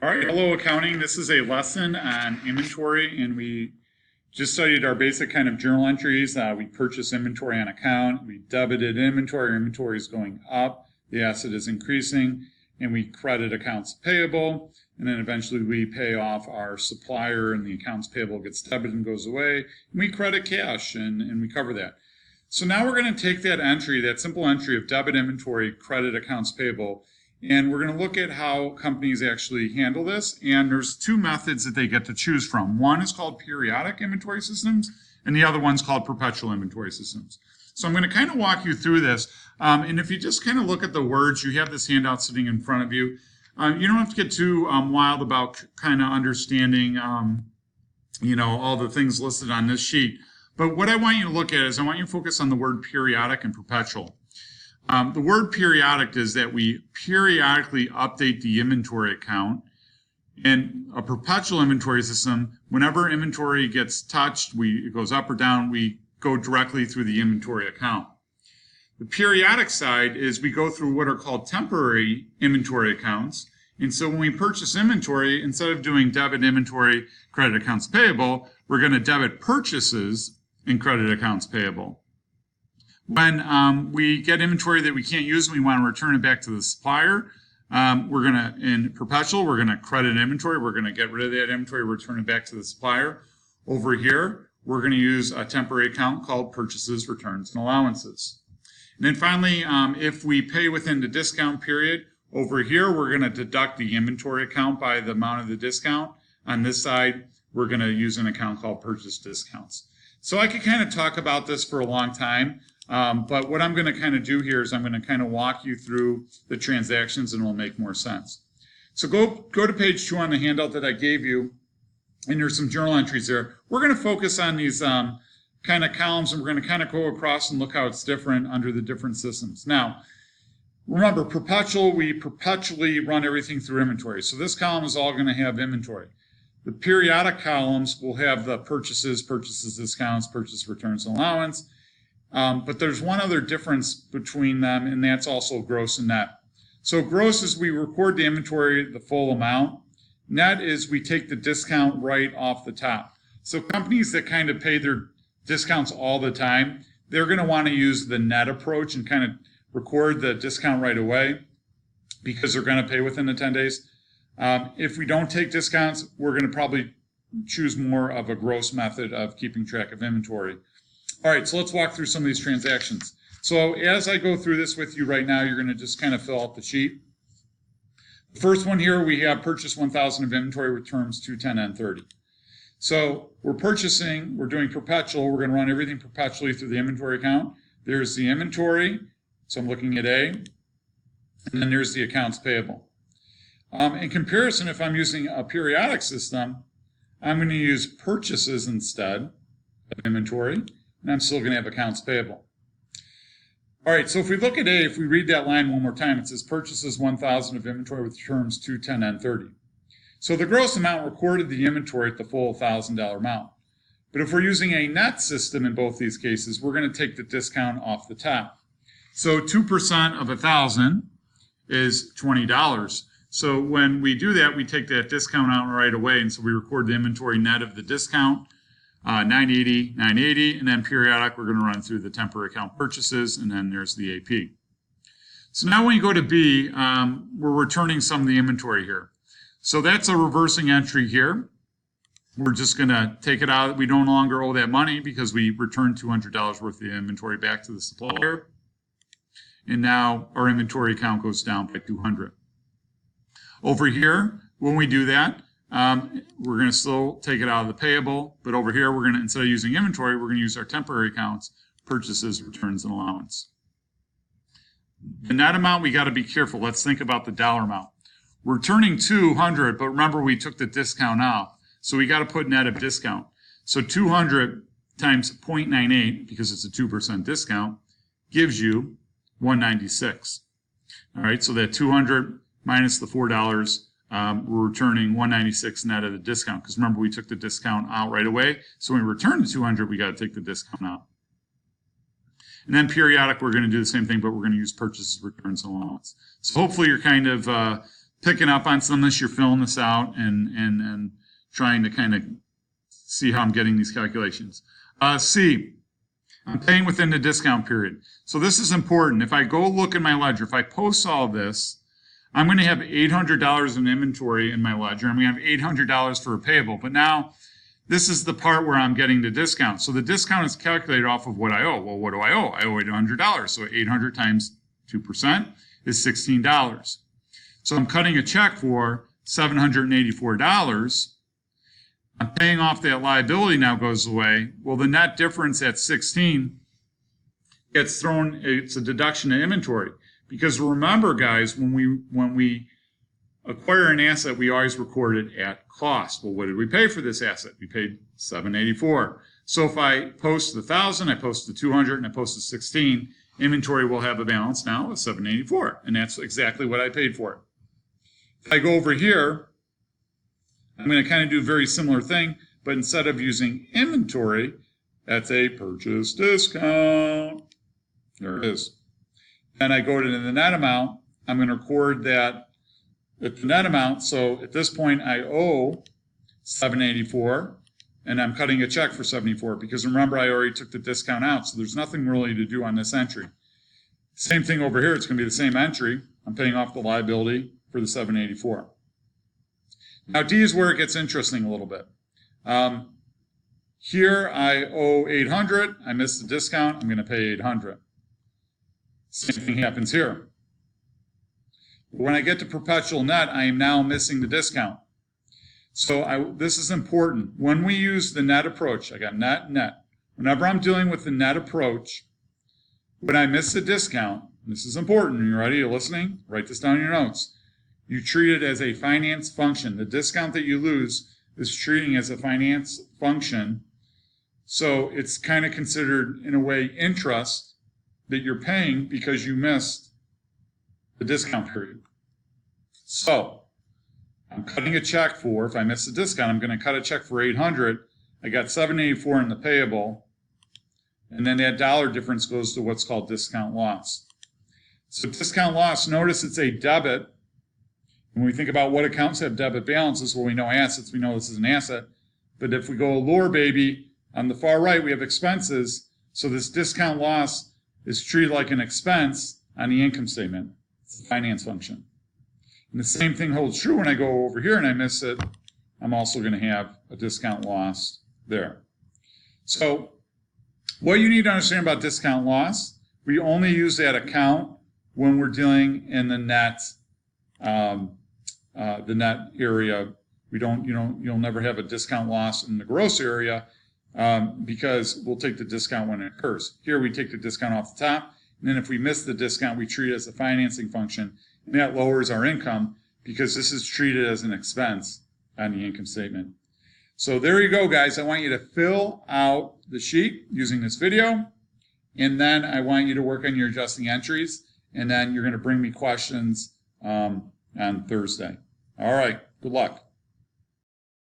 All right, hello accounting. This is a lesson on inventory, and we just studied our basic kind of journal entries. We purchased inventory on account, we debited inventory is going up, the asset is increasing, and we credit accounts payable, and then eventually we pay off our supplier and the accounts payable gets debited and goes away, and we credit cash and we cover that. So now we're going to take that entry, that simple entry of debit inventory, credit accounts payable, and we're going to look at how companies actually handle this. And there's two methods that they get to choose from. One is called periodic inventory systems, and the other one's called perpetual inventory systems. So I'm going to kind of walk you through this. And if you just kind of look at the words, you have this handout sitting in front of you. You don't have to get too wild about kind of understanding, all the things listed on this sheet. But what I want you to look at is I want you to focus on the word periodic and perpetual. The word periodic is that we periodically update the inventory account. In a perpetual inventory system, whenever inventory gets touched, it goes up or down, we go directly through the inventory account. The periodic side is we go through what are called temporary inventory accounts. And so when we purchase inventory, instead of doing debit inventory, credit accounts payable, we're going to debit purchases and credit accounts payable. When we get inventory that we can't use and we want to return it back to the supplier, in perpetual, we're going to credit inventory. We're going to get rid of that inventory, return it back to the supplier. Over here, we're going to use a temporary account called purchases, returns, and allowances. And then finally, if we pay within the discount period, over here, we're going to deduct the inventory account by the amount of the discount. On this side, we're going to use an account called purchase discounts. So I could kind of talk about this for a long time. But what I'm going to kind of do here is I'm going to kind of walk you through the transactions and it'll make more sense. So go to page 2 on the handout that I gave you, and there's some journal entries there. We're going to focus on these kind of columns, and we're going to kind of go across and look how it's different under the different systems. Now, remember, we perpetually run everything through inventory. So this column is all going to have inventory. The periodic columns will have the purchases, discounts, purchase returns, and allowance. But there's one other difference between them, and that's also gross and net. So gross is we record the inventory, the full amount. Net is we take the discount right off the top. So companies that kind of pay their discounts all the time, they're going to want to use the net approach and kind of record the discount right away because they're going to pay within the 10 days. If we don't take discounts, we're going to probably choose more of a gross method of keeping track of inventory. All right, so let's walk through some of these transactions. So as I go through this with you right now, you're going to just kind of fill out the sheet. The first one here, we have purchase 1,000 of inventory with terms 210 and 30. So we're doing perpetual. We're going to run everything perpetually through the inventory account. There's the inventory, so I'm looking at A, and then there's the accounts payable. In comparison, if I'm using a periodic system, I'm going to use purchases instead of inventory, and I'm still going to have accounts payable. All right, so if we look at A, if we read that line one more time, it says purchases 1,000 of inventory with terms 210 and 30. So the gross amount recorded the inventory at the full $1,000 amount. But if we're using a net system in both these cases, we're going to take the discount off the top. So 2% of 1,000 is $20. So when we do that, we take that discount out right away, and so we record the inventory net of the discount. 980, and then periodic, we're going to run through the temporary account purchases, and then there's the AP. So now when you go to B, we're returning some of the inventory here. So that's a reversing entry here. We're just going to take it out. We no longer owe that money because we returned $200 worth of inventory back to the supplier. And now our inventory account goes down by 200. Over here, when we do that, we're going to still take it out of the payable, but over here, we're going to, instead of using inventory, we're going to use our temporary accounts, purchases, returns, and allowance. The net amount, we got to be careful. Let's think about the dollar amount. We're returning 200, but remember we took the discount out, so we got to put net of discount. So 200 times 0.98, because it's a 2% discount, gives you 196. All right, so that 200 minus the $4, we're returning 196 net of the discount, because remember we took the discount out right away. So when we return the 200, we got to take the discount out. And then periodic, we're going to do the same thing, but we're going to use purchases, returns, and allowance. So hopefully you're kind of picking up on some of this, you're filling this out and trying to kind of see how I'm getting these calculations. C, I'm paying within the discount period. So this is important. If I go look in my ledger, if I post all this, I'm going to have $800 in inventory in my ledger. I'm going to have $800 for a payable. But now this is the part where I'm getting the discount. So the discount is calculated off of what I owe. Well, what do I owe? I owe $800. So 800 times 2% is $16. So I'm cutting a check for $784. I'm paying off that liability now goes away. Well, the net difference at 16 gets thrown, it's a deduction of inventory. Because remember, guys, when we acquire an asset, we always record it at cost. Well, what did we pay for this asset? We paid $784. So if I post the 1,000, I post the 200, and I post the 16, inventory will have a balance now of $784, and that's exactly what I paid for it. If I go over here, I'm going to kind of do a very similar thing, but instead of using inventory, that's a purchase discount. There it is. And I go to the net amount. I'm going to record that at the net amount. So at this point, I owe $784, and I'm cutting a check for $74 because remember, I already took the discount out. So there's nothing really to do on this entry. Same thing over here. It's going to be the same entry. I'm paying off the liability for the $784. Now, D is where it gets interesting a little bit. Here, I owe $800. I missed the discount. I'm going to pay $800. Same thing happens here. When I get to perpetual net, I am now missing the discount. So this is important. When we use the net approach, I got net, net. Whenever I'm dealing with the net approach, when I miss the discount, this is important. Are you ready? You're listening? Write this down in your notes. You treat it as a finance function. The discount that you lose is treating as a finance function. So it's kind of considered, in a way, interest that you're paying because you missed the discount period. So I'm cutting a check for, if I miss the discount, I'm going to cut a check for $800. I got $784 in the payable. And then that dollar difference goes to what's called discount loss. So discount loss, notice it's a debit. When we think about what accounts have debit balances, well, we know assets, we know this is an asset. But if we go lower, baby, on the far right, we have expenses. So this discount loss is treated like an expense on the income statement. It's a finance function. And the same thing holds true when I go over here and I miss it. I'm also going to have a discount loss there. So what you need to understand about discount loss, we only use that account when we're dealing in the net area. We don't, you'll never have a discount loss in the gross area because we'll take the discount when it occurs. Here we take the discount off the top, and then if we miss the discount, we treat it as a financing function, and that lowers our income because this is treated as an expense on the income statement. So there you go, guys. I want you to fill out the sheet using this video, and then I want you to work on your adjusting entries, and then you're going to bring me questions on Thursday. All right, good luck.